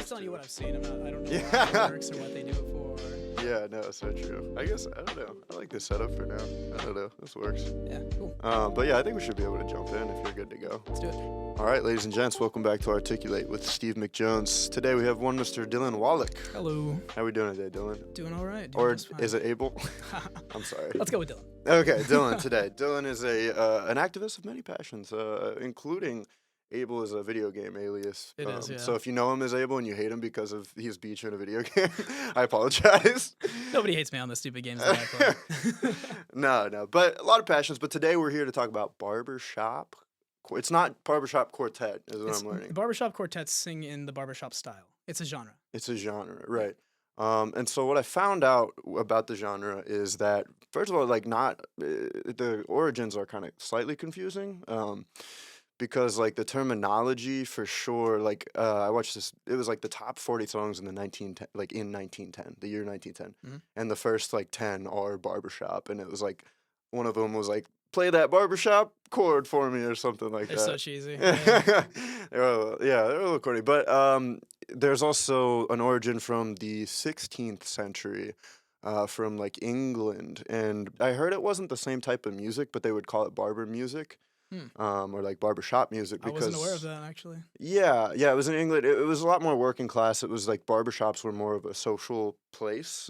just telling you what I've seen. I don't know how Yeah. it works or what they do it for. Yeah, no, so true. I guess, I don't know. I like this setup for now. I don't know. This works. Yeah, cool. But yeah, I think we should be able to jump in if you're good to go. Let's do it. All right, ladies and gents, welcome back to Articulate with Steve McJones. Today we have one Mr. Dylan Wallach. Hello. How we doing today, Dylan? Doing all right. Or is it Abel? I'm sorry. Let's go with Dylan. Okay, Dylan today. Dylan is an activist of many passions, including Abel is a video game alias. It is, yeah. So if you know him as Abel and you hate him because of he's beat you in a video game, I apologize. Nobody hates me on the stupid games that I play. No. But a lot of passions. But today we're here to talk about barbershop. It's not barbershop quartet, is what I'm learning. Barbershop quartets sing in the barbershop style. It's a genre. It's a genre, right. And so what I found out about the genre is that, first of all, like the origins are kind of slightly confusing. Because like the terminology for sure, like I watched this, it was like the top 40 songs in the 1910, the year 1910, and the first like 10 are barbershop, and it was like one of them was like play that barbershop chord for me or something like They're that. so cheesy. Yeah. they're a little corny, but there's also an origin from the 16th century. From like England, and I heard it wasn't the same type of music, but they would call it barber music. Or like barbershop music. Because, I wasn't aware of that, actually. Yeah, it was in England. It was a lot more working class. It was like barbershops were more of a social place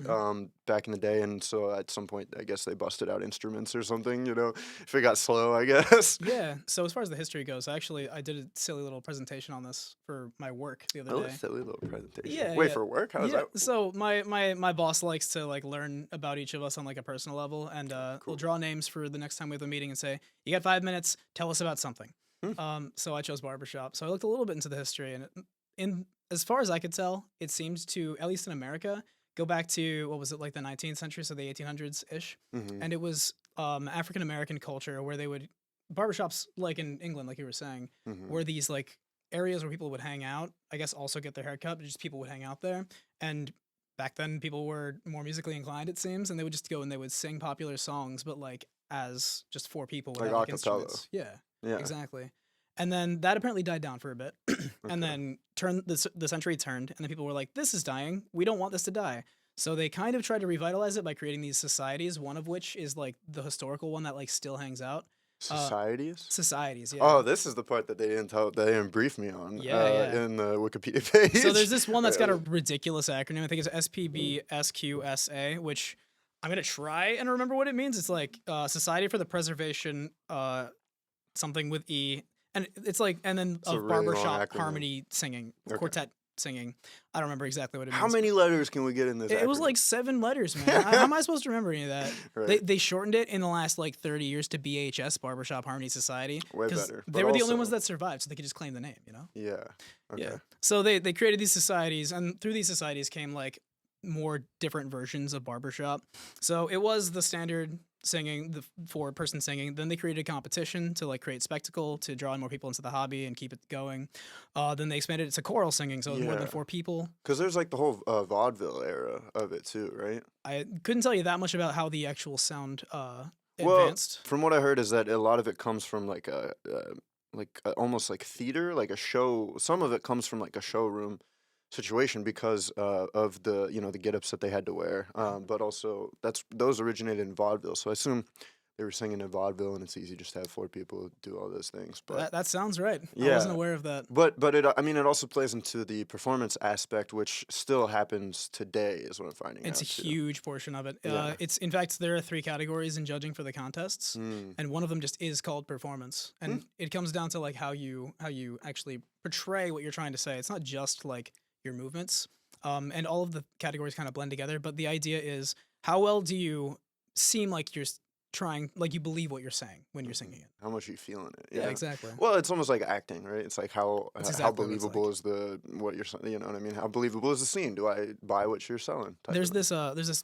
back in the day, and so at some point, I guess they busted out instruments or something, if it got slow, I guess. Yeah, so as far as the history goes, I did a silly little presentation on this for my work the other day. A silly little presentation. Yeah. Wait, for work? How's that? So my boss likes to like learn about each of us on like a personal level, and we'll draw names for the next time we have a meeting and say, you got 5 minutes, tell us about something. So I chose barbershop. So I looked a little bit into the history, and as far as I could tell, it seems to, at least in America, go back to, what was it, like the 19th century, so the 1800s-ish, and it was African-American culture where they would, barbershops, like in England, like you were saying, were these like areas where people would hang out, I guess also get their hair cut, but just people would hang out there, and back then people were more musically inclined, it seems, and they would just go and they would sing popular songs, but like as just four people without like instruments. Yeah, exactly. And then that apparently died down for a bit, and then the century turned, and then people were like, this is dying, we don't want this to die. So they kind of tried to revitalize it by creating these societies, one of which is like the historical one that like still hangs out. Societies? Societies, yeah. Oh, this is the part that they didn't brief me on in the Wikipedia page. So there's this one that's got a ridiculous acronym. I think it's SPBSQSA, which I'm going to try and remember what it means. It's like Society for the Preservation, something with E. And it's like, and then of really barbershop harmony singing, quartet singing. I don't remember exactly what it means. How many letters can we get in this? It was like 7 letters, man. How am I supposed to remember any of that? Right. They shortened it in the last like 30 years to BHS, Barbershop Harmony Society. Way better. They were the only ones that survived, so they could just claim the name, Yeah. Okay. Yeah. So they created these societies, and through these societies came like more different versions of barbershop. So it was the standard singing, the 4-person singing. Then they created a competition to like create spectacle to draw in more people into the hobby and keep it going. Then they expanded it to choral singing, so it was more than 4 people. Because there's like the whole vaudeville era of it too, right? I couldn't tell you that much about how the actual sound advanced. Well, from what I heard is that a lot of it comes from like almost like theater, like a show. Some of it comes from like a showroom situation because of the the get-ups that they had to wear, but also those originated in vaudeville, so I assume they were singing in vaudeville, and it's easy just to have 4 people do all those things. But that sounds right. I wasn't aware of that. But it it also plays into the performance aspect, which still happens today, is what I'm finding out. It's a huge portion of it. It's, in fact, there are 3 categories in judging for the contests, and one of them just is called performance, and it comes down to like how you actually portray what you're trying to say. It's not just like your movements, and all of the categories kind of blend together, but the idea is how well do you seem like you're trying, like you believe what you're saying when you're singing it. How much are you feeling it? Yeah, exactly. Well, it's almost like acting, right? It's like how believable is what you're saying, you know what I mean? How believable is the scene? Do I buy what you're selling? There's this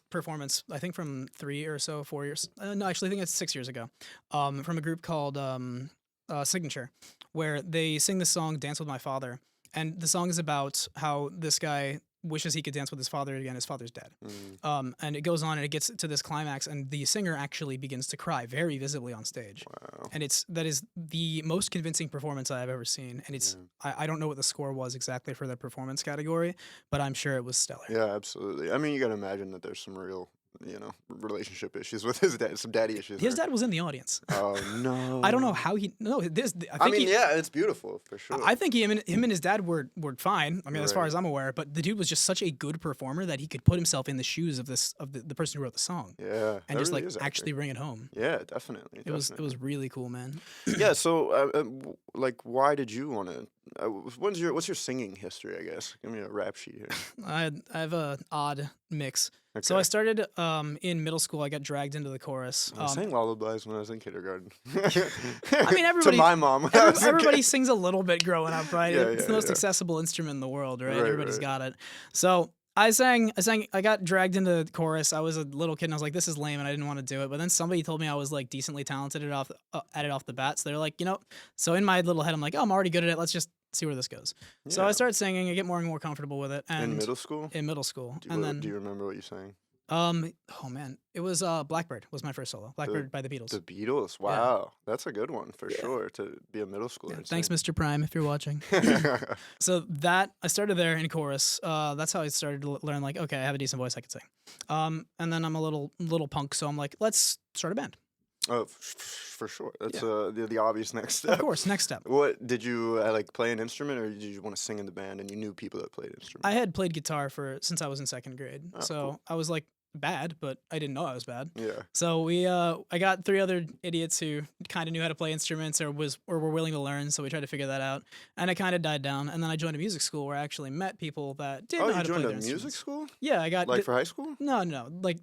performance, I think from 4 years, no, actually I think it's 6 years ago, from a group called Signature, where they sing the song Dance With My Father. And the song is about how this guy wishes he could dance with his father again. His father's dead. Mm. And it goes on and it gets to this climax, and the singer actually begins to cry very visibly on stage. Wow. And that is the most convincing performance I have ever seen. And it's I don't know what the score was exactly for the performance category, but I'm sure it was stellar. Yeah, absolutely. I mean, you gotta imagine that there's some real, relationship issues with his dad, some daddy issues. His there. dad was in the audience. Oh no. I don't know how he. No, this. I mean, yeah, it's beautiful for sure. I think him and his dad were fine. I mean, as far Right. as I'm aware, but the dude was just such a good performer that he could put himself in the shoes of the person who wrote the song Yeah, and that just really like is actually bring it home. Yeah, definitely. It was really cool, man. Yeah. So, like, why did you want to? What's your singing history? I guess. Give me a rap sheet here. I have a odd mix. So Okay. I started in middle school. I got dragged into the chorus. I sang lullabies when I was in kindergarten. I mean, everybody. To my mom. when I was a kid. Everybody sings a little bit growing up, right? Yeah, It's the yeah, most yeah. accessible instrument in the world, right? Right, Everybody's right. got it. So I sang. I got dragged into the chorus. I was a little kid, and I was like, "This is lame," and I didn't want to do it. But then somebody told me I was like decently talented at it off the bat. So they're like, So in my little head, I'm like, "Oh, I'm already good at it. Let's just see where this goes." So I Yeah. started singing. I get more and more comfortable with it. And In middle school. in middle school, Do and you, then do you remember what you sang? oh man, it was Blackbird was my first solo. Blackbird by the Beatles. The Beatles. Wow, that's a good one for sure to be a middle schooler. and Thanks, sing. Mr. Prime, if you're watching. So that I started there in chorus. That's how I started to learn. Like, okay, I have a decent voice, I can sing. And then I'm a little punk, so I'm like, let's start a band. Oh, for sure. That's the obvious next step. Of course, next step. What did you like play an instrument, or did you want to sing in the band and you knew people that played instruments? I had played guitar since I was in second grade, Oh, so cool. I was like bad, but I didn't know I was bad. Yeah. So I got 3 other idiots who kind of knew how to play instruments or were willing to learn. So we tried to figure that out, and it kind of died down. And then I joined a music school where I actually met people that did know Oh, how you to play joined a their music instruments. school? Yeah, I got Like for high school? no, like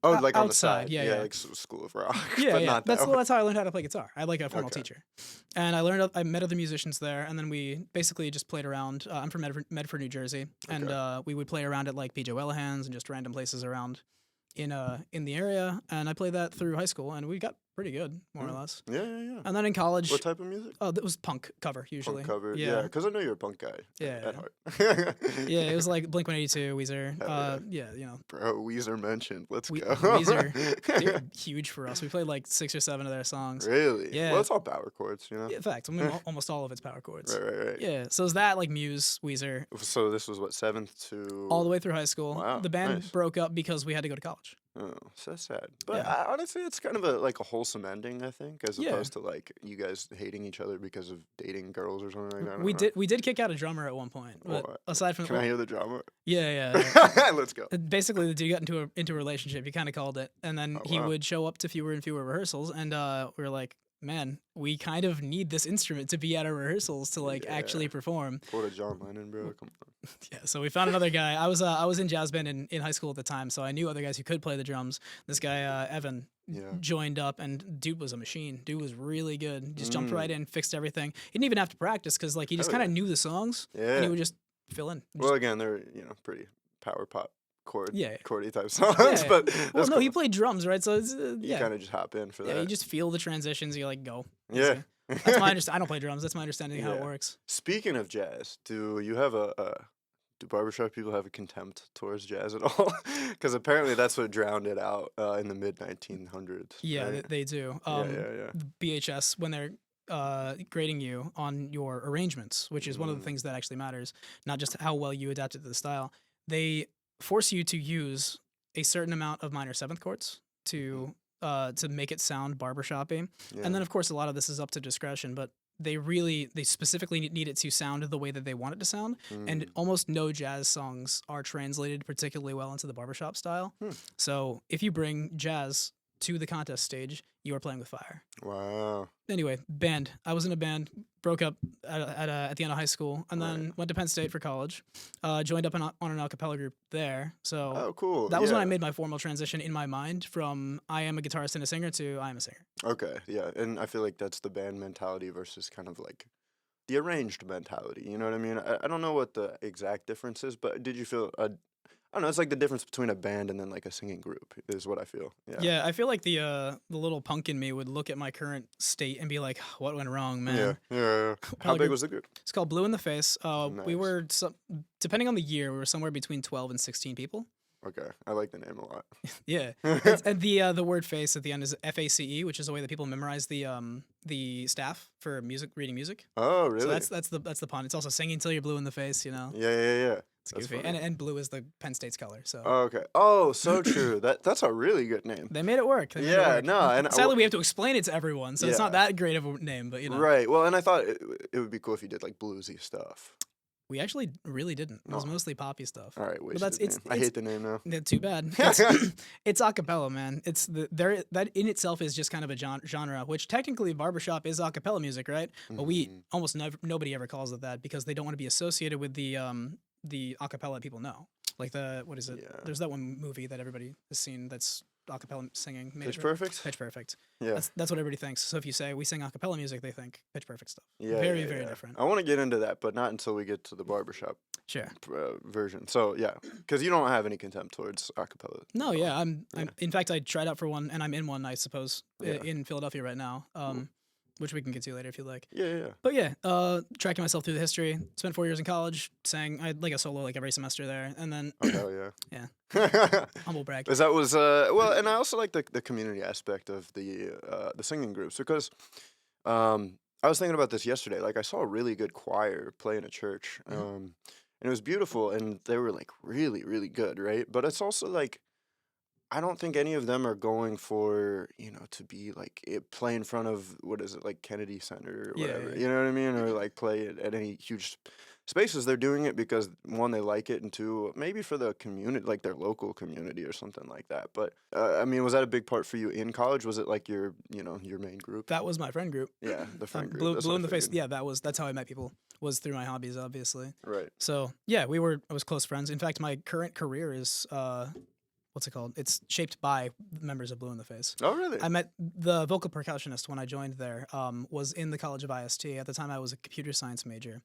Oh, like on the outside. side. Yeah. like School of Rock. Yeah, but yeah. not that one. That's how I learned how to play guitar. I had like a formal Okay. teacher, and I met other musicians there, and then we basically just played around. I'm from Medford, New Jersey, and we would play around at like PJ Wellaghan's and just random places around in the area, and I played that through high school, and we got pretty good, more or less. Yeah, yeah, yeah. And then in college, What type of music? that was punk cover usually. Punk cover. Yeah. Because I know you're a punk guy. Yeah, At yeah. heart. Yeah, it was like Blink-182, Weezer. Hell Yeah, Bro, Weezer mentioned. Let's go. Weezer, they were huge for us. We played like 6 or 7 of their songs. Really? Yeah. Well, it's all power chords, Yeah, in fact, I mean, almost all of it's power chords. Right. Yeah, so is that like Muse, Weezer, So this was what, 7th to all the way through high school. Wow, The band nice. broke up because we had to go to college. Oh, so sad. But Yeah. honestly, it's kind of a wholesome ending, I think, as Yeah. opposed to like you guys hating each other because of dating girls or something like that. I don't We know. did kick out a drummer at one point, but What? aside from Can I hear the drama? yeah. Let's go. Basically, the dude got into a relationship. He kind of called it, and then Oh, he wow. would show up to fewer and fewer rehearsals, and we were like, man, we kind of need this instrument to be at our rehearsals to like actually perform. Quote of John Lennon, bro. Come on. Yeah, so we found another guy. I was in jazz band in high school at the time, so I knew other guys who could play the drums. This guy Evan Yeah. joined up, and dude was a machine. Dude was really good. He just jumped Mm. right in, fixed everything. He didn't even have to practice because like he just Hell kind of yeah. knew the songs, and Yeah. he would just fill in. Well, again, they're pretty power pop Yeah. chordy type songs, Yeah. but Well, that's no, cool. he played drums, right? So it's, You yeah, kind of just hop in for yeah, that. you just feel the transitions. You like go. Yeah. Easy. That's my understanding. I don't play drums. That's my understanding of how it Yeah. works. Speaking of jazz, do you have do barbershop people have a contempt towards jazz at all? Because apparently that's what drowned it out in the mid 1900s. Yeah, right? they do. yeah. The BHS, when they're grading you on your arrangements, which is one of the things that actually matters, not just how well you adapted to the style, they force you to use a certain amount of minor seventh chords to make it sound barbershoppy. Yeah. And then, of course, a lot of this is up to discretion, but they specifically need it to sound the way that they want it to sound. And almost no jazz songs are translated particularly well into the barbershop style. So if you bring jazz to the contest stage, you are playing with fire. Wow. Anyway, band. I was in a band, broke up at the end of high school, and then went to Penn State for college. Joined up on an a cappella group there. So Oh, cool. that was when I Yeah. made my formal transition in my mind from I am a guitarist and a singer to I am a singer. Okay, yeah, and I feel like that's the band mentality versus kind of like the arranged mentality. You know what I mean? I don't know what the exact difference is, but did you feel I don't know. It's like the difference between a band and then like a singing group is what I feel. Yeah. Yeah, I feel like the little punk in me would look at my current state and be like, "What went wrong, Yeah. man?" Yeah. How Probably big group. was the group? It's called Blue in the Face. We Nice. were depending on the year, we were somewhere between 12 and 16 people. Okay, I like the name a lot. Yeah, and the word face at the end is FACE, which is the way that people memorize the staff for music reading music. Oh, So really? that's the pun. It's also singing till you're blue in the face. You know, Yeah. it's That's goofy. funny. And blue is the Penn State's color. So Oh, okay. Oh, so true. That's a really good name. they made it work. They made it Yeah, work. no, and Sadly, we have to explain it to everyone, so it's not Yeah. that great of a name. But you know, Right. Well, and I thought it would be cool if you did like bluesy stuff. we actually really didn't. It was No. mostly poppy stuff. All right, But wasted that's name. it's I hate the name now. too bad. It's acapella, man. It's that in itself is just kind of a genre, which technically barbershop is acapella music, right? But we Mhm. almost nobody ever calls it that because they don't want to be associated with the acapella people know. Like what is it? Yeah. There's that one movie that everybody has seen that's acapella singing. Pitch Perfect? Pitch Perfect. Yeah. That's what everybody thinks. So if you say we sing acapella music, they think Pitch Perfect stuff. Yeah. Very yeah, very yeah. different. I want to get into that, but not until we get to the barbershop Sure. version. So, yeah, because you don't have any contempt towards acapella. No, yeah, I'm. Yeah. In fact, I tried out for one, and I'm in one, I suppose, Yeah. in Philadelphia right now. Which we can get to later if you like. Yeah. But yeah, tracking myself through the history. Spent 4 years in college, sang. I had like a solo like every semester there, and then Oh, hell yeah. yeah, humble brag. Because that was well, and I also like the community aspect of the singing groups because I was thinking about this yesterday. Like I saw a really good choir play in a church, and it was beautiful, and they were like really really good, right? But it's also like I don't think any of them are going for to be like play in front of what is it like Kennedy Center or Yeah, whatever. yeah. You know what I mean? Or like play at any huge spaces. They're doing it because one, they like it, and two, maybe for the community, like their local community or something like that. But I mean, was that a big part for you in college? Was it like your your main group? That was my friend group. Yeah, the friend group. Blue, That's blue what in I the face. figured. Yeah, that's how I met people. Was through my hobbies, obviously. Right. So yeah, I was close friends. In fact, my current career is what's it called? It's shaped by members of Blue in the Face. Oh, really? I met the vocal percussionist when I joined there. Was in the College of IST at the time. I was a computer science major,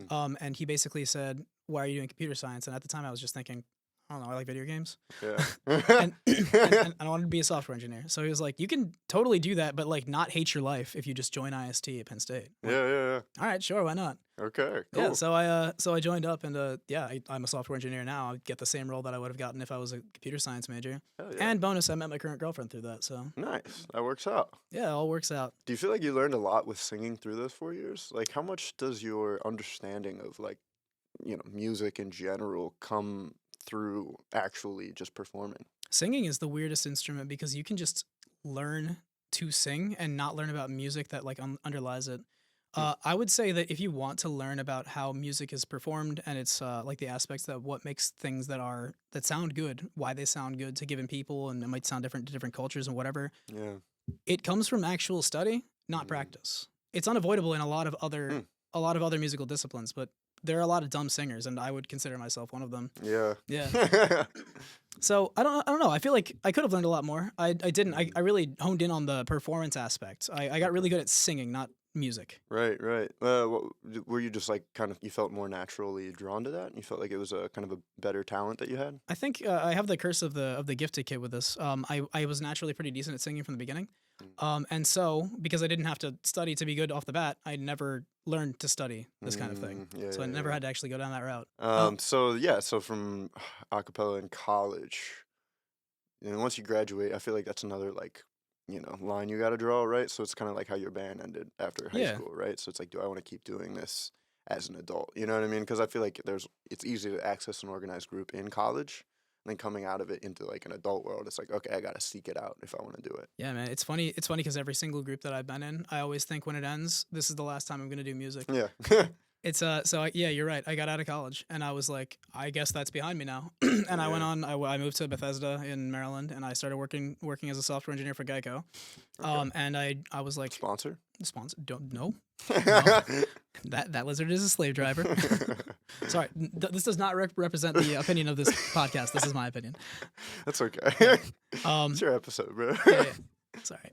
and he basically said, "Why are you doing computer science?" And at the time, I was just thinking, I don't know, I like video games, Yeah. and I wanted to be a software engineer. So he was like, "You can totally do that, but like not hate your life if you just join IST at Penn State." I'm like, Yeah. all right, sure, why not? Okay. Cool. Yeah, so I joined up, and I'm a software engineer now. I get the same role that I would have gotten if I was a computer science major. Hell yeah. And bonus, I met my current girlfriend through that. So Nice. That works out. yeah, it all works out. Do you feel like you learned a lot with singing through those 4 years? Like, how much does your understanding of like, music in general come through actually just performing? Singing is the weirdest instrument because you can just learn to sing and not learn about music that like underlies it. I would say that if you want to learn about how music is performed and it's like the aspects that what makes things that sound good, why they sound good to given people, and it might sound different to different cultures and whatever, Yeah. it comes from actual study, not practice. It's unavoidable in a lot of other musical disciplines, but there are a lot of dumb singers, and I would consider myself one of them. Yeah. Yeah. So I don't know. I feel like I could have learned a lot more. I didn't. I really honed in on the performance aspect. I got really good at singing, not music. Right. Were you just like kind of you felt more naturally drawn to that? And you felt like it was a kind of a better talent that you had? I think I have the curse of the gifted kid with this. I was naturally pretty decent at singing from the beginning. And so because I didn't have to study to be good off the bat, I never learned to study this kind of thing. Yeah, So I yeah, never yeah. had to actually go down that route. So from acapella in college, once you graduate, I feel like that's another like line you got to draw, right? So it's kind of like how your band ended after high Yeah. school, right? So it's like, do I want to keep doing this as an adult? You know what I mean? Because I feel like it's easy to access an organized group in college, and then coming out of it into like an adult world, it's like, okay, I got to seek it out if I want to do it. Yeah, man. It's funny. It's funny because every single group that I've been in, I always think when it ends, this is the last time I'm going to do music. Yeah. It's yeah, you're right. I got out of college and I was like, I guess that's behind me now. And I went on. I moved to Bethesda in Maryland, and I started working as a software engineer for Geico. And I was like, Sponsor? don't know. That lizard is a slave driver. Sorry, this does not represent the opinion of this podcast. This is my opinion. That's okay. It's your episode, bro. Yeah. Sorry.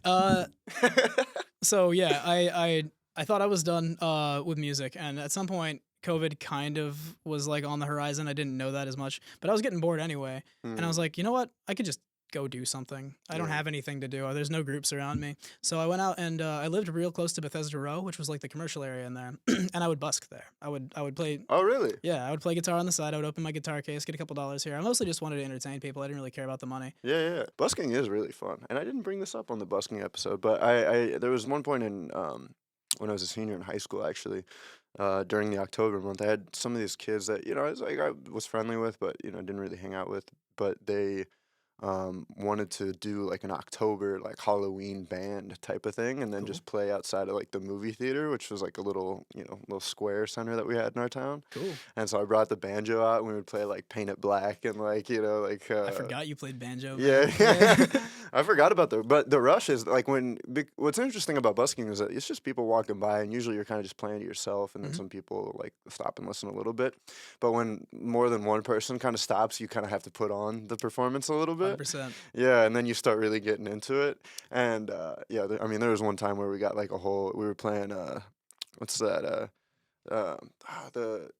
So yeah, I thought I was done with music, and at some point, COVID kind of was like on the horizon. I didn't know that as much, but I was getting bored anyway. And I was Mm, like, you know what? I could just go do something. I don't yeah. have anything to do. There's no groups around me. So I went out and I lived real close to Bethesda Row, which was like the commercial area in there. And I would busk there. I would play. Oh, really? Yeah, I would play guitar on the side. I would open my guitar case, get a couple dollars here. I mostly just wanted to entertain people. I didn't really care about the money. Yeah, yeah. Busking is really fun, and I didn't bring this up on the busking episode, but I there was one point in when I was a senior in high school, actually, during the October month, I had some of these kids that I was friendly with, but didn't really hang out with, but they wanted to do like an October like Halloween band type of thing, and then Cool. just play outside of like the movie theater, which was like a little little square center that we had in our town. Cool. And so I brought the banjo out, and we would play like Paint It Black and like I forgot you played banjo, yeah, man. yeah. Yeah. I forgot about but the rush is like what's interesting about busking is that it's just people walking by, and usually you're kind of just playing to yourself, and then Mhm. some people like stop and listen a little bit. But when more than one person kind of stops, you kind of have to put on the performance a little bit. 100%. Yeah, and then you start really getting into it. And yeah, I mean, there was one time where we got like we were playing what's that the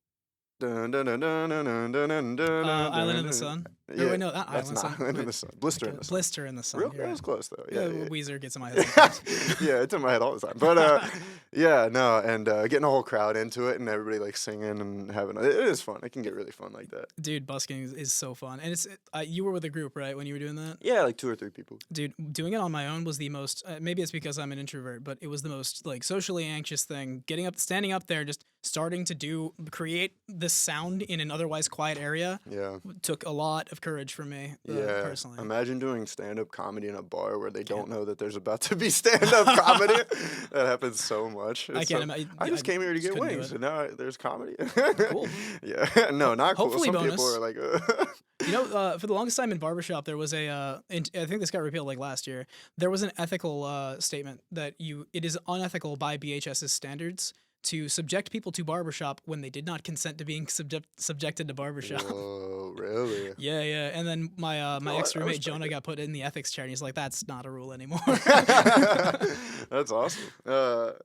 dun dun dun dun dun dun dun dun dun Island in the dun. Sun. Or Yeah, wait, no, not that's Island not Sun. Island in Wait, the Sun. Blister in okay, the Sun. Blister in the Sun. Real, You're that right. was close though. Yeah, Yeah, yeah. Weezer gets in my head sometimes. Yeah, it's in my head all the time. But yeah, no, and getting a whole crowd into it and everybody like singing and having it is fun. It can get really fun like that. Dude, busking is so fun. And you were with a group, right, when you were doing that? Yeah, like 2 or 3 people. Dude, doing it on my own was the most, maybe it's because I'm an introvert, but it was the most like socially anxious thing. Standing up there, just starting to create this sound in an otherwise quiet area Yeah. took a lot of courage for me, Yeah. personally. Imagine doing stand-up comedy in a bar where they don't know that there's about to be stand-up comedy. That happens so much. I It's can't so- imagine. I just came here to just get couldn't do wings, it. and now there's comedy. Cool. Yeah. No, not cool. Hopefully Some people bonus. are like, You know, for the longest time in Barbershop, there was and I think this got repealed like last year. There was an ethical statement that it is unethical by BHS's standards to subject people to barbershop when they did not consent to being subjected to barbershop. whoa, really? Yeah, yeah. And then my No, I ex roommate respect Jonah it. got put in the ethics chair, and he's like, "That's not a rule anymore." That's awesome.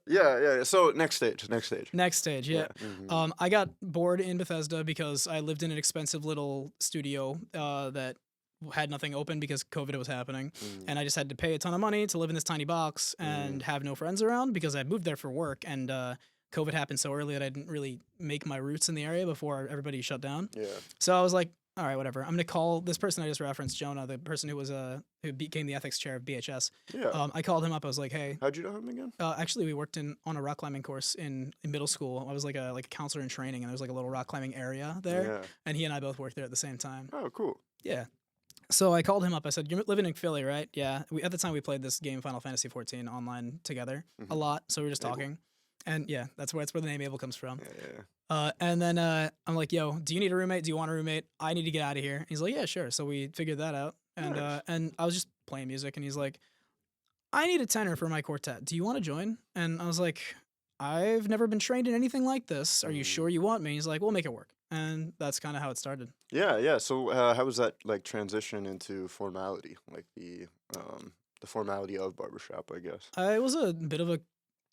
Yeah. So next stage. Next stage, yeah. Mhm. I got bored in Bethesda because I lived in an expensive little studio that had nothing open because COVID was happening, Mm. and I just had to pay a ton of money to live in this tiny box and have no friends around because I moved there for work, and COVID happened so early that I didn't really make my roots in the area before everybody shut down. Yeah. So I was like, all right, whatever. I'm gonna call this person I just referenced, Jonah, the person who became the ethics chair of BHS. Yeah. I called him up. I was like, hey, How'd you know him again? actually, we worked on a rock climbing course in middle school. I was like a counselor in training, and there was like a little rock climbing area there, Yeah. and he and I both worked there at the same time. Oh, cool. Yeah. So I called him up. I said, "You're living in Philly, right?" Yeah. At the time we played this game, Final Fantasy 14, online together a Mhm. lot. So we were just Abel. talking, and yeah, that's where the name Abel comes from. Yeah. And then I'm like, "Yo, do you need a roommate? Do you want a roommate? I need to get out of here." And he's like, "Yeah, sure." So we figured that out, and Nice. and I was just playing music, and he's like, "I need a tenor for my quartet. Do you want to join?" And I was like, "I've never been trained in anything like this. Are you sure you want me?" He's like, "We'll make it work." And that's kind of how it started. Yeah. So how was that like transition into formality, like the formality of barbershop, I guess? It was a bit of a,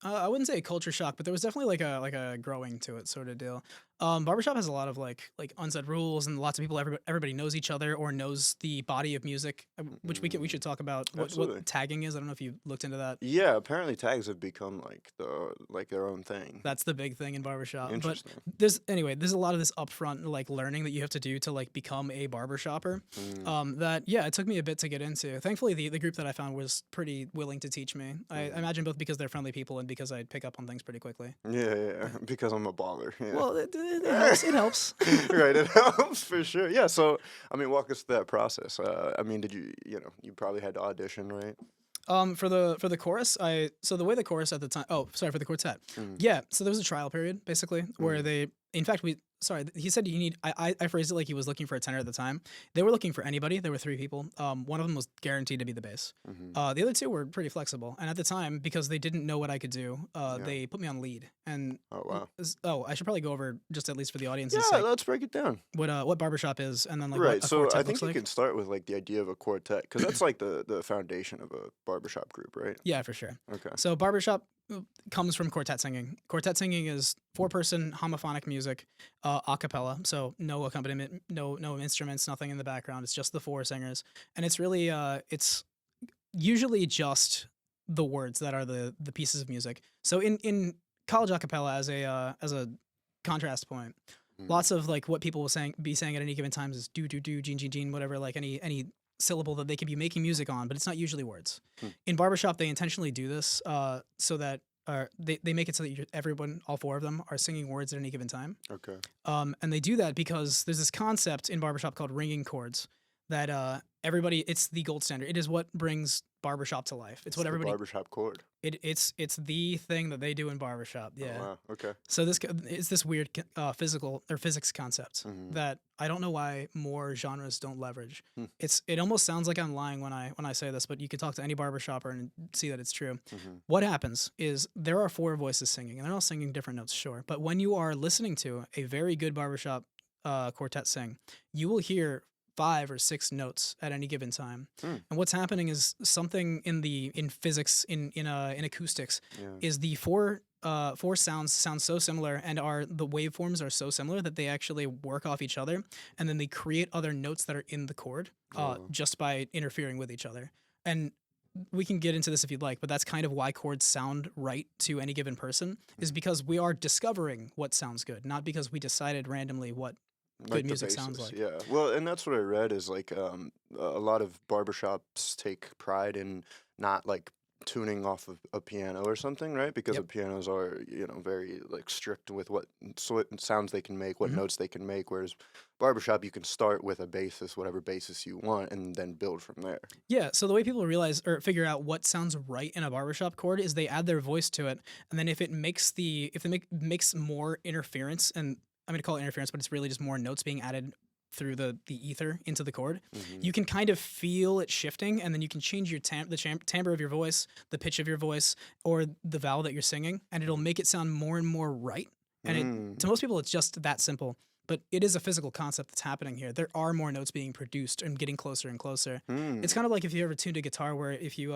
I wouldn't say a culture shock, but there was definitely like a growing to it sort of deal. Barbershop has a lot of like unsaid rules, and lots of people. Everybody knows each other or knows the body of music, which we should talk about Absolutely. what tagging is. I don't know if you looked into that. Yeah, apparently tags have become like their own thing. That's the big thing in barbershop. But Interesting. there's a lot of this upfront like learning that you have to do to like become a barbershopper. That it took me a bit to get into. Thankfully, the group that I found was pretty willing to teach me. I imagine both because they're friendly people and because I'd pick up on things pretty quickly. Yeah, because I'm a baller. Yeah. Well, it helps. It helps. Right, it helps for sure. Yeah, so I mean, walk us through that process. I mean, did you probably had to audition, right? For the chorus, so the way the chorus at the time. Oh, sorry, for the quartet. Mm. Yeah, so there was a trial period basically where in fact sorry, he said you need. I phrased it like he was looking for a tenor at the time. They were looking for anybody. There were 3 people. One of them was guaranteed to be the bass. The other 2 were pretty flexible. And at the time, because they didn't know what I could do, they put me on lead. And Oh wow. I should probably go over just at least for the audience. Yeah, let's break it down. What barbershop is, and then like Right. what a So quartet I think looks you like. can start with like the idea of a quartet because that's like the foundation of a barbershop group, right? Yeah, for sure. Okay. So barbershop comes from quartet singing. Quartet singing is 4-person homophonic music, a cappella. So no accompaniment, no instruments, nothing in the background. It's just the 4 singers, and it's really it's usually just the words that are the pieces of music. So in college a cappella, as a contrast point, lots of like what people will be saying at any given time is do gene gene gene, whatever, like any syllable that they could be making music on, but it's not usually words. In barbershop, they intentionally do this so that they make it so that everyone, all 4 of them, are singing words at any given time. Okay. And they do that because there's this concept in barbershop called ringing chords that everybody, it's the gold standard. It is what brings barbershop to life. It's what the everybody. barbershop chord. It's the thing that they do in barbershop. Yeah. Oh, wow. Okay. So it's this weird physical or physics concept that I don't know why more genres don't leverage. It almost sounds like I'm lying when I say this, but you could talk to any barbershopper and see that it's true. What happens is there are 4 voices singing, and they're all singing different notes, sure. But when you are listening to a very good barbershop quartet sing, you will hear 5 or 6 notes at any given time. And what's happening is something in physics, in acoustics, is the 4 sounds sound so similar, and the waveforms are so similar that they actually work off each other, and then they create other notes that are in the chord just by interfering with each other. And we can get into this if you'd like, but that's kind of why chords sound right to any given person, is because we are discovering what sounds good, not because we decided randomly what good music sounds like. Yeah. Well, and that's what I read is like a lot of barbershops take pride in not like tuning off of a piano or something, right? Because the pianos are, very like strict with what sounds they can make, what notes they can make, whereas barbershop you can start with a basis, whatever basis you want, and then build from there. Yeah, so the way people realize or figure out what sounds right in a barbershop chord is they add their voice to it, and then if it makes makes more interference, and I'm going to call it interference, but it's really just more notes being added through the ether into the chord, you can kind of feel it shifting, and then you can change your timbre of your voice, the pitch of your voice, or the vowel that you're singing, and it'll make it sound more and more right. And to most people, it's just that simple. But it is a physical concept that's happening here. There are more notes being produced and getting closer and closer. It's kind of like if you ever tuned a guitar, where if you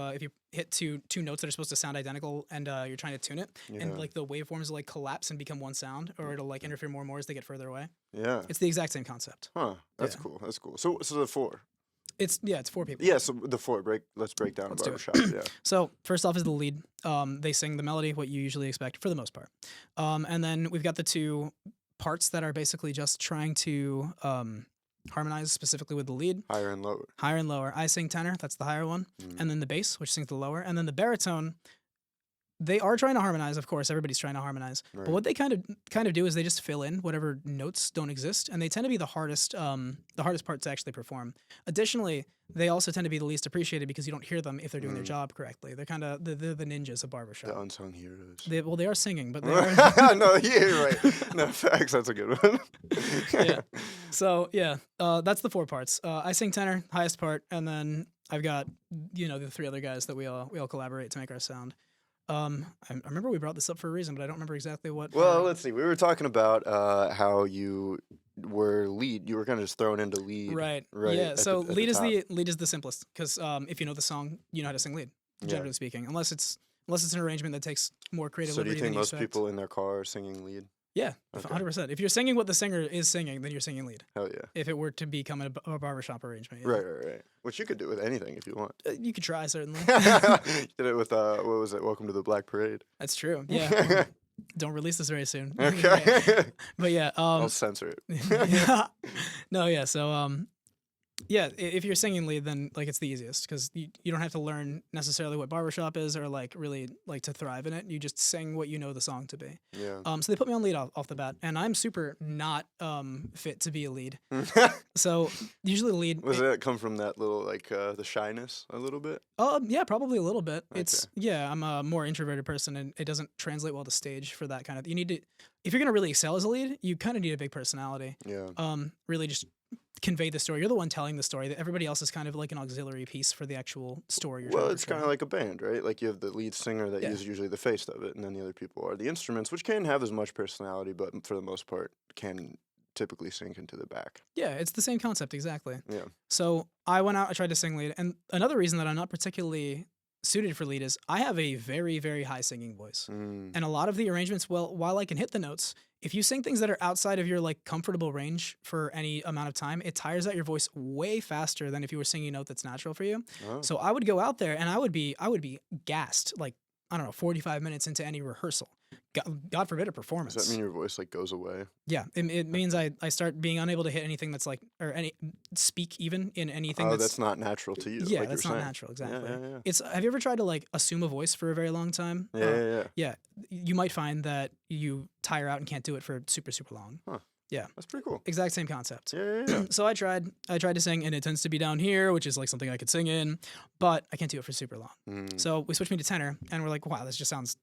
hit two notes that are supposed to sound identical, and you're trying to tune it, and like the waveforms will like collapse and become one sound, or it'll like interfere more and more as they get further away. Yeah, it's the exact same concept. Huh? That's cool. That's cool. So the 4. It's 4 people. Yeah, so the 4. Let's break down a barbershop. Yeah. So first off is the lead. They sing the melody, what you usually expect for the most part, and then we've got the 2 parts that are basically just trying to harmonize specifically with the lead. Higher and lower. Higher and lower. I sing tenor, that's the higher one, and then the bass, which sings the lower, and then the baritone. They are trying to harmonize, of course. Everybody's trying to harmonize, but what they kind of do is they just fill in whatever notes don't exist, and they tend to be the hardest part to actually perform. Additionally, they also tend to be the least appreciated because you don't hear them if they're doing their job correctly. They're kind of the ninjas of barbershop. The unsung heroes. They are singing, but they are. No, you're right. No, facts. That's a good one. Yeah. So yeah, that's the 4 parts. I sing tenor, highest part, and then I've got the 3 other guys that we all collaborate to make our sound. I remember we brought this up for a reason, but I don't remember exactly what. Well, let's see. We were talking about how you were lead. You were kind of just thrown into lead. Right. Yeah. So lead is the simplest because if you know the song, you know how to sing lead. Generally speaking, unless it's an arrangement that takes more creative. So do you think most expect. people in their car are singing lead? Yeah, 100%. If you're singing what the singer is singing, then you're singing lead. Hell yeah. If it were to become a barbershop arrangement. Yeah. Right. Which you could do with anything if you want. You could try, certainly. You did it with, what was it, Welcome to the Black Parade. That's true, yeah. Don't release this very soon. Okay. But yeah. I'll censor it. No, yeah, so Yeah, if you're singing lead, then like it's the easiest because you don't have to learn necessarily what barbershop is or like really like to thrive in it. You just sing what you know the song to be. Yeah. So they put me on lead off the bat, and I'm super not fit to be a lead. So usually the lead. Was that come from that little like the shyness a little bit? Yeah, probably a little bit. It's Okay. yeah, I'm a more introverted person, and it doesn't translate well to stage for that kind of. You need to, if you're gonna really excel as a lead, you kind of need a big personality. Yeah. Really just convey the story. You're the one telling the story. That everybody else is kind of like an auxiliary piece for the actual story you're trying Well, to it's kind of portray. like a band, right? Like you have the lead singer that Yeah. is usually the face of it, and then the other people are the instruments, which can have as much personality, but for the most part, can typically sink into the back. Yeah, it's the same concept exactly. Yeah. So I went out, I tried to sing lead, and another reason that I'm not particularly suited for lead is I have a very, very high singing voice. Mm. And a lot of the arrangements, well, while I can hit the notes, if you sing things that are outside of your like comfortable range for any amount of time, it tires out your voice way faster than if you were singing a note that's natural for you. Oh. So I would go out there and I would be gassed like I don't know 45 minutes into any rehearsal. God forbid a performance. Does that mean your voice like goes away? Yeah, it means I start being unable to hit anything that's like or any speak even in anything Oh, that's that's not natural to you. yeah, like that's you're not saying. natural Yeah, exactly. yeah, yeah. It's have you ever tried to like assume a voice for a very long time? Yeah, yeah, yeah. Yeah, you might find that you tire out and can't do it for super long. Huh. Yeah, That's pretty cool. exact same concept. Yeah, yeah, yeah. So I tried to sing, and it tends to be down here, which is like something I could sing in, but I can't do it for super long. Mm. So we switched me to tenor, and we're like, wow, this just sounds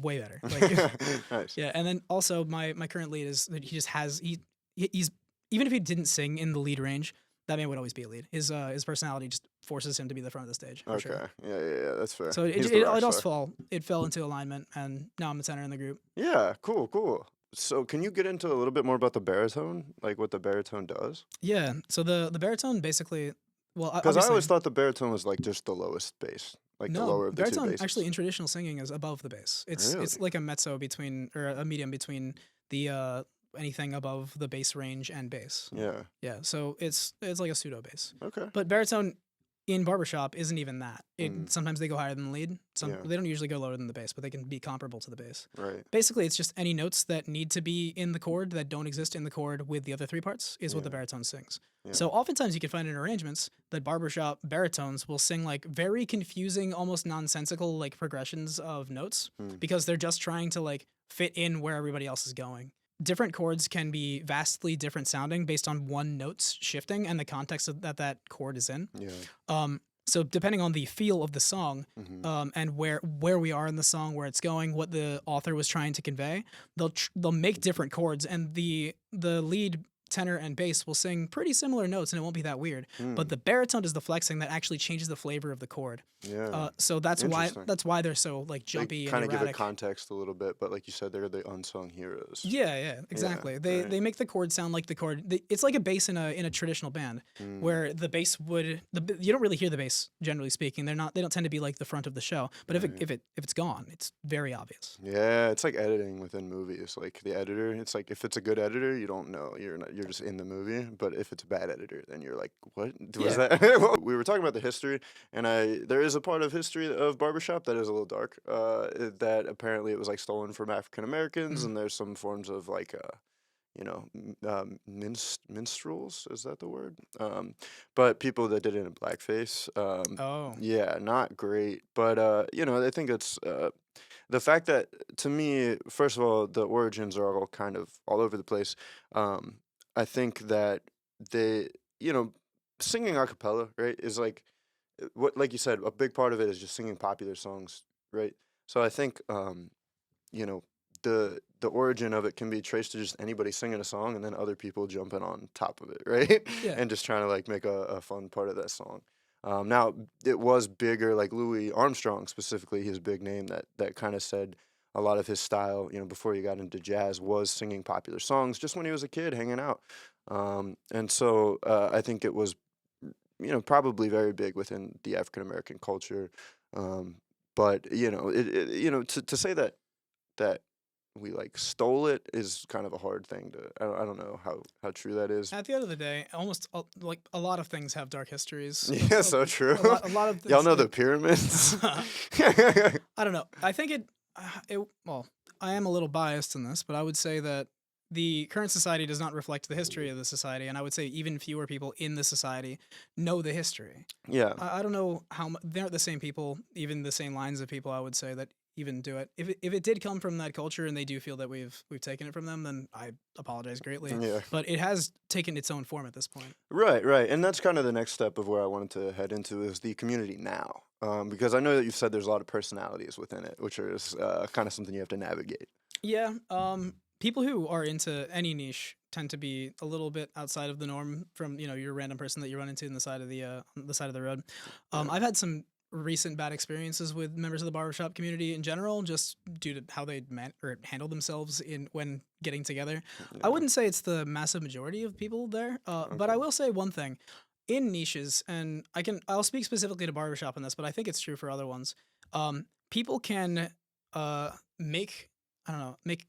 way better. Like, Nice. yeah, and then also my current lead is that he just has he's even if he didn't sing in the lead range, that man would always be a lead. His personality just forces him to be the front of the stage. For Okay. sure. Yeah, yeah, yeah. That's fair. So He's the rock all star. fell into alignment, and now I'm the tenor in the group. Yeah, cool, cool. So can you get into a little bit more about the baritone, like what the baritone does? Yeah. So the baritone basically, well, Because I obviously always thought the baritone was like just the lowest bass, like the no lower of the two baritone basses. actually in traditional singing is above the bass. It's Really? like a mezzo between or a medium between the anything above the bass range and bass. Yeah. Yeah. So it's like a pseudo bass. Okay. But baritone in barbershop isn't even that. Mm. Sometimes they go higher than the lead. Yeah. They don't usually go lower than the bass, but they can be comparable to the bass. Right. Basically, it's just any notes that need to be in the chord that don't exist in the chord with the other three parts is what the Yeah. baritone sings. Yeah. So oftentimes you can find in arrangements that barbershop baritones will sing like very confusing, almost nonsensical like progressions of notes Mm. because they're just trying to like fit in where everybody else is going. Different chords can be vastly different sounding based on one note's shifting and the context of that chord is in. Yeah. So depending on the feel of the song, Mm-hmm. and where we are in the song, where it's going, what the author was trying to convey, they'll make different chords, and the lead tenor and bass will sing pretty similar notes, and it won't be that weird. But the baritone does the flexing that actually changes the flavor of the chord. Yeah. So that's Interesting. why they're so like jumpy They kind and of give it erratic. context a little bit, but like you said, they're the unsung heroes. Yeah, exactly. right. They make the chord sound like the chord. It's like a bass in a traditional band, Mm. where the bass would you don't really hear the bass generally speaking. They don't tend to be like the front of the show. But if it's gone, it's very obvious. Yeah, it's like editing within movies. Like the editor, it's like if it's a good editor, you don't know. You're just in the movie. But if it's a bad editor, then you're like, what was Yeah. that? Well, we were talking about the history, and there is a part of history of barbershop that is a little dark. That apparently it was like stolen from African Americans, Mhm. and there's some forms of like minstrels, is that the word? But people that did it in blackface. Oh, Yeah, not great. But I think it's the fact that, to me, first of all, the origins are all kind of all over the place. I think that they, singing a cappella, right, is like what, like you said, a big part of it is just singing popular songs, right? So I think, you know, the origin of it can be traced to just anybody singing a song and then other people jumping on top of it, right? yeah. And just trying to like make a fun part of that song. Now it was bigger, like Louis Armstrong specifically, his big name that kind of said a lot of his style, before he got into jazz, was singing popular songs just when he was a kid hanging out. And so I think it was, probably very big within the African American culture. But to say that we like stole it is kind of a hard thing to. I don't know how true that is. At the end of the day, almost like a lot of things have dark histories. Yeah, so true. A lot of Y'all things, know the like, pyramids. I don't know. I think well, I am a little biased in this, but I would say that the current society does not reflect the history of the society, and I would say even fewer people in the society know the history. Yeah. I don't know how they aren't the same people, even the same lines of people. I would say that even do it. If it did come from that culture and they do feel that we've taken it from them, then I apologize greatly. Yeah. But it has taken its own form at this point. Right, right. And that's kind of the next step of where I wanted to head into is the community now. Because I know that you've said there's a lot of personalities within it, which is kind of something you have to navigate. Yeah. People who are into any niche tend to be a little bit outside of the norm from your random person that you run into on the side of the road. I've had some recent bad experiences with members of the barbershop community in general, just due to how they handle themselves when getting together. I wouldn't say it's the massive majority of people there, but I will say one thing. In niches, and I'll speak specifically to barbershop on this, but I think it's true for other ones. People can make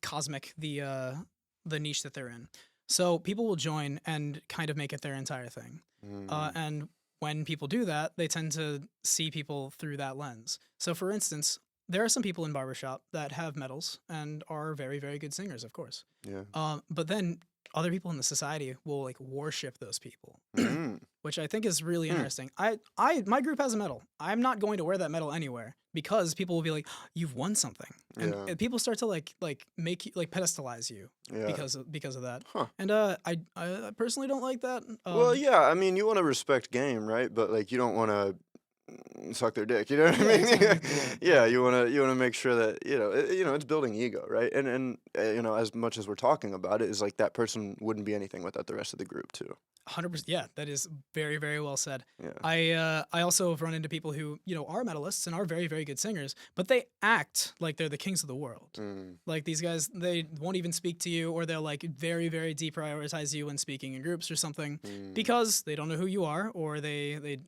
cosmic the niche that they're in. So people will join and kind of make it their entire thing. And when people do that, they tend to see people through that lens. So for instance, there are some people in barbershop that have medals and are very, very good singers, of course. Yeah. But then other people in the society will like worship those people, Mm. which I think is really interesting. My group has a medal. I'm not going to wear that medal anywhere because people will be like, "You've won something," and people start to like make you like pedestalize you Yeah. because of that. Huh. And I personally don't like that. Well, yeah, I mean, you want to respect game, right? But like, you don't want to suck their dick. You know what I mean? exactly. Yeah, you wanna make sure that it's building ego, right? And as much as we're talking about it, is like that person wouldn't be anything without the rest of the group too. 100%. Yeah, that is very, very well said. Yeah. I also have run into people who are medalists and are very, very good singers, but they act like they're the kings of the world. Mm. Like these guys, they won't even speak to you, or they'll like very, very deprioritize you when speaking in groups or something because they don't know who you are, or they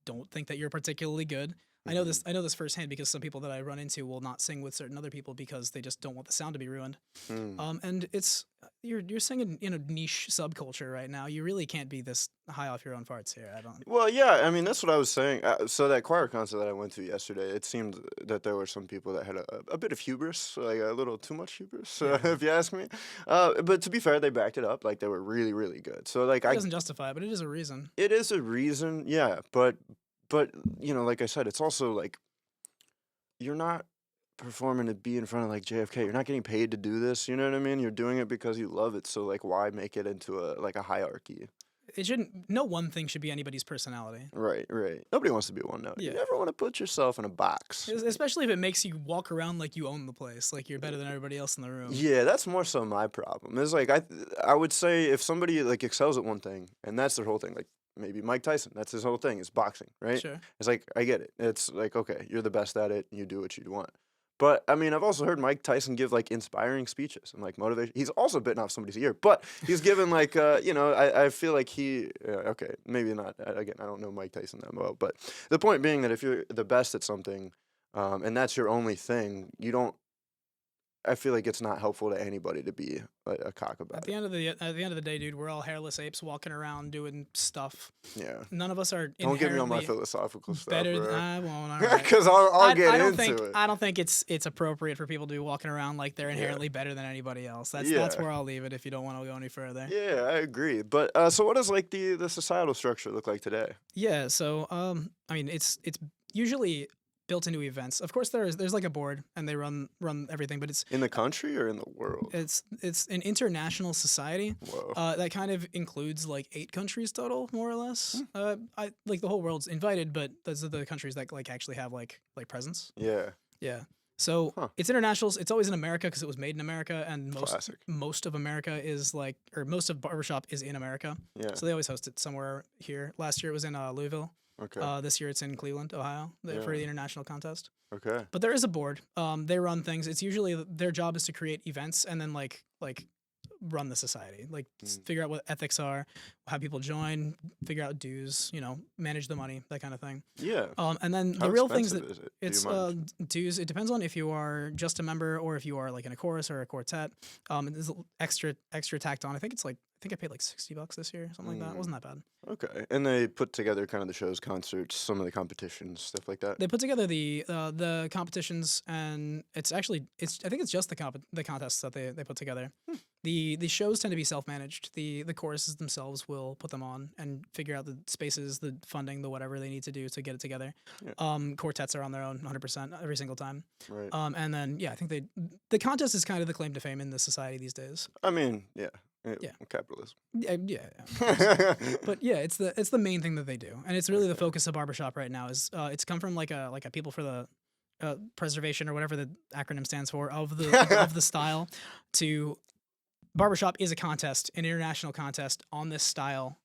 don't think that you're particularly good. I know this firsthand because some people that I run into will not sing with certain other people because they just don't want the sound to be ruined. And it's you're singing in a niche subculture right now. You really can't be this high off your own farts here. I don't. Well, yeah, I mean that's what I was saying. So that choir concert that I went to yesterday, it seemed that there were some people that had a bit of hubris, like a little too much hubris, if you ask me. But to be fair, they backed it up. Like they were really, really good. So like It doesn't justify it, but it is a reason. it is a reason, yeah. But like I said, it's also like you're not performing to be in front of like JFK. You're not getting paid to do this. You know what I mean? You're doing it because you love it. So like, why make it into a hierarchy? It shouldn't. No one thing should be anybody's personality. Right, right. Nobody wants to be one note. Yeah. You never want to put yourself in a box. Especially if it makes you walk around like you own the place, like you're better than everybody else in the room. Yeah, that's more so my problem. It's like I would say if somebody like excels at one thing and that's their whole thing, like maybe Mike Tyson, that's his whole thing, is boxing, right? Sure. It's like I get it. It's like okay, you're the best at it, you do what you want. But I mean, I've also heard Mike Tyson give like inspiring speeches and like motivation. He's also bitten off somebody's ear, but he's given like I feel like he okay, maybe not. Again, I don't know Mike Tyson that well, but the point being that if you're the best at something, and that's your only thing, you don't. I feel like it's not helpful to anybody to be a cock about At the end of the day, dude, we're all hairless apes walking around doing stuff. Yeah. None of us are. Don't get me on my philosophical stuff, better. bro. I won't. All right. Because I'll get I don't into think it. I don't think it's appropriate for people to be walking around like they're inherently better than anybody else. That's where I'll leave it if you don't want to go any further. Yeah, I agree. But so what does like the societal structure look like today? Yeah. So I mean, it's usually built into events. Of course, there's like a board and they run everything, but it's In the country or in the world? it's an international society. Whoa. That kind of includes like 8 countries total, more or less. I like the whole world's invited, but those are the countries that like actually have like presence. Yeah. Yeah. So it's international. It's always in America because it was made in America, and Classic. most of America is like, or most of barbershop is in America. Yeah. So they always host it somewhere here. Last year it was in Louisville. Okay. This year it's in Cleveland, Ohio, for the international contest. Okay. But there is a board. They run things. It's usually their job is to create events and then like run the society, like figure out what ethics are, have people join, figure out dues, manage the money, that kind of thing. Yeah. And then How the real things expensive that is it? Do you mind? dues. It depends on if you are just a member or if you are like in a chorus or a quartet. There's extra tacked on. I think I paid like $60 this year, something like that. It wasn't that bad. Okay. And they put together kind of the shows, concerts, some of the competitions, stuff like that. They put together the competitions, and I think it's just the contests that they put together. The shows tend to be self-managed. The choruses themselves will put them on and figure out the spaces, the funding, the whatever they need to do to get it together. Yeah. Quartets are on their own 100% every single time. Right. And then I think the contest is kind of the claim to fame in this society these days. I mean, yeah. Yeah. Capitalism. Yeah. But yeah, it's the main thing that they do, and it's really the focus of Barbershop right now. Is it's come from like a people for the preservation or whatever the acronym stands for of the style to Barbershop is a contest, an international contest on this style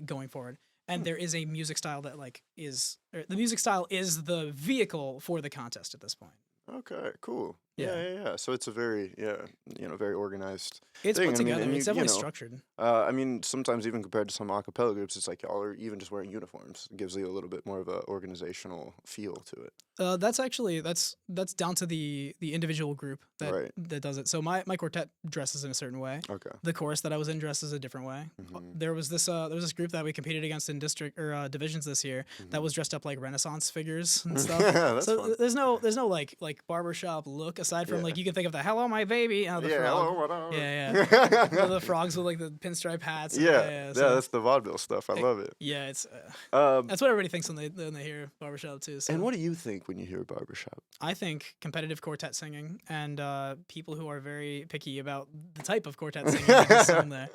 going forward. And there is a music style that the music style is the vehicle for the contest at this point. Okay, cool. Yeah. Yeah. So it's a very, very organized It's thing. put together. And It's definitely structured. I mean, sometimes even compared to some a cappella groups, it's like y'all are even just wearing uniforms. It gives you a little bit more of a organizational feel to it. That's actually that's down to the individual group that does it. So my quartet dresses in a certain way. Okay. The chorus that I was in dresses a different way. There was this group that we competed against in district or divisions this year that was dressed up like Renaissance figures and stuff. That's so fun. there's no like barbershop look aside from like you can think of the "Hello My Baby" the frog. Hello, what up? The frogs with like the pinstripe hats. So that's the vaudeville stuff. I love it. Yeah, it's that's what everybody thinks when they hear barbershop too. So. And what do you think when you hear barbershop? I think competitive quartet singing and people who are very picky about the type of quartet singing that's sung there.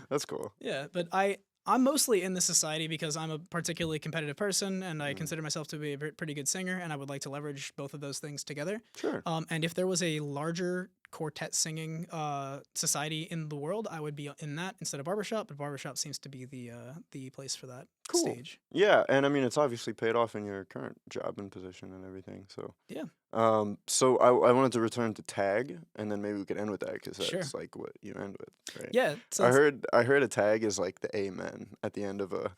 That's cool. Yeah, but I'm mostly in this society because I'm a particularly competitive person and I consider myself to be a pretty good singer, and I would like to leverage both of those things together. Sure. And if there was a larger quartet singing society in the world, I would be in that instead of Barbershop, but Barbershop seems to be the place for that stage. Yeah, and I mean, it's obviously paid off in your current job and position and everything, so. Yeah. So I wanted to return to tag, and then maybe we could end with that, because that's like what you end with, right? Yeah. So I heard a tag is like the amen at the end of a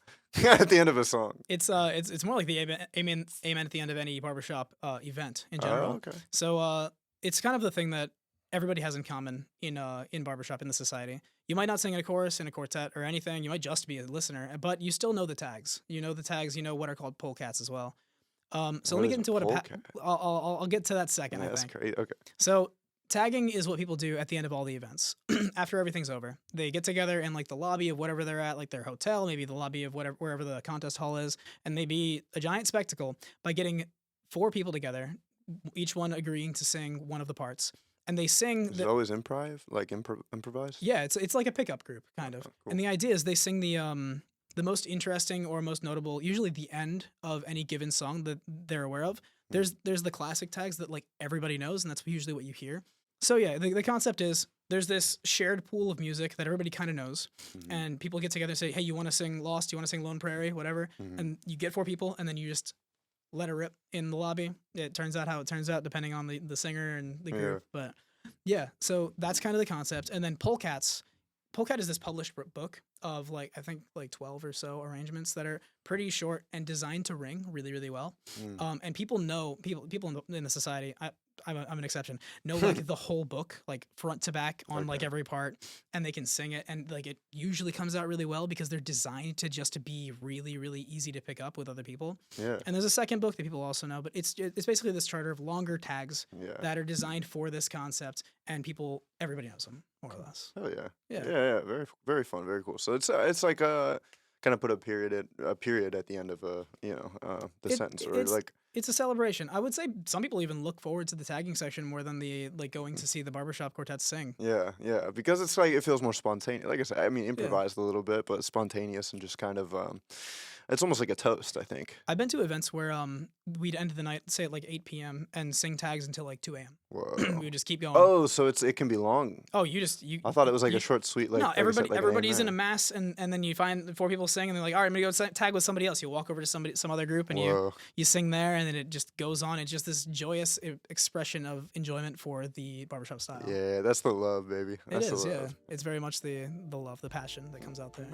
at the end of a song. It's more like the amen at the end of any barbershop event in general. Oh, okay. So it's kind of the thing that everybody has in common in barbershop in the society. You might not sing in a chorus, in a quartet, or anything. You might just be a listener, but you still know the tags. You know the tags. You know what are called polecats as well. So let me get into what I'll get to that second. Yeah, I think. That's great. Okay. So tagging is what people do at the end of all the events. After everything's over, they get together in like the lobby of whatever they're at, like their hotel, maybe the lobby of wherever the contest hall is, and they be a giant spectacle by getting 4 people together, each one agreeing to sing one of the parts. And they sing. Is it always improv? Like improvise? Yeah, it's like a pickup group, kind of. Cool. And the idea is they sing the most interesting or most notable, usually the end of any given song that they're aware of. There's the classic tags that like everybody knows, and that's usually what you hear. So yeah, the concept is there's this shared pool of music that everybody kind of knows, and people get together and say, hey, you want to sing Lost? You want to sing Lone Prairie? Whatever. And you get 4 people, and then you just let it rip in the lobby. It turns out how it turns out, depending on the singer and the group. But yeah, so that's kind of the concept. And then Polecat is this published book of like, I think like 12 or so arrangements that are pretty short and designed to ring really, really well. And people in the society, I'm an exception, know like the whole book, like front to back on like every part, and they can sing it, and like it usually comes out really well because they're designed to just to be really, really easy to pick up with other people. Yeah. And there's a second book that people also know, but it's basically this charter of longer tags that are designed for this concept, and everybody knows them more or less. Oh yeah. Yeah. Yeah. Very, very fun. Very cool. So it's like kind of put a period at the end of the sentence, or like. It's a celebration. I would say some people even look forward to the tagging section more than the like going to see the barbershop quartets sing. Yeah, because it's like it feels more spontaneous. Like I said, I mean, improvised a little bit, but spontaneous and just kind of it's almost like a toast, I think. I've been to events where we'd end the night, say at like 8 p.m. and sing tags until like 2 a.m. Whoa. We would just keep going. Oh, so it can be long. Oh, I thought it was like a short, sweet, like. No, like everybody's in a mass, and then you find 4 people sing, and they're like, all right, I'm gonna go tag with somebody else. You walk over to some other group, and you sing there, and then it just goes on. It's just this joyous expression of enjoyment for the barbershop style. Yeah, that's the love, baby. That's it is, the love. yeah. It's very much the love, the passion that comes out there.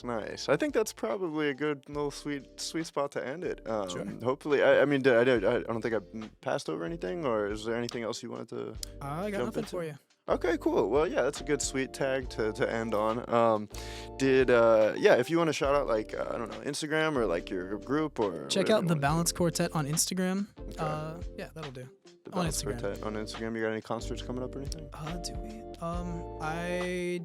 Nice. I think that's probably a good little sweet spot to end it. Sure. Hopefully, I mean, I don't think I passed over anything, or is there anything else you wanted to? I got nothing for you. Okay, cool. Well, yeah, that's a good sweet tag to end on. If you want to shout out like I don't know, Instagram or like your group or check out the Balance Quartet on Instagram. Okay. Yeah, that'll do. The The On Dallas Instagram. Quartet on Instagram. You got any concerts coming up or anything? Do we? I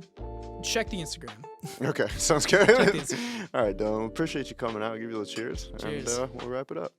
check the Instagram. Okay, sounds good. Check the Instagram. All right, Dylan. Appreciate you coming out. I'll give you a little cheers. Cheers. And we'll wrap it up.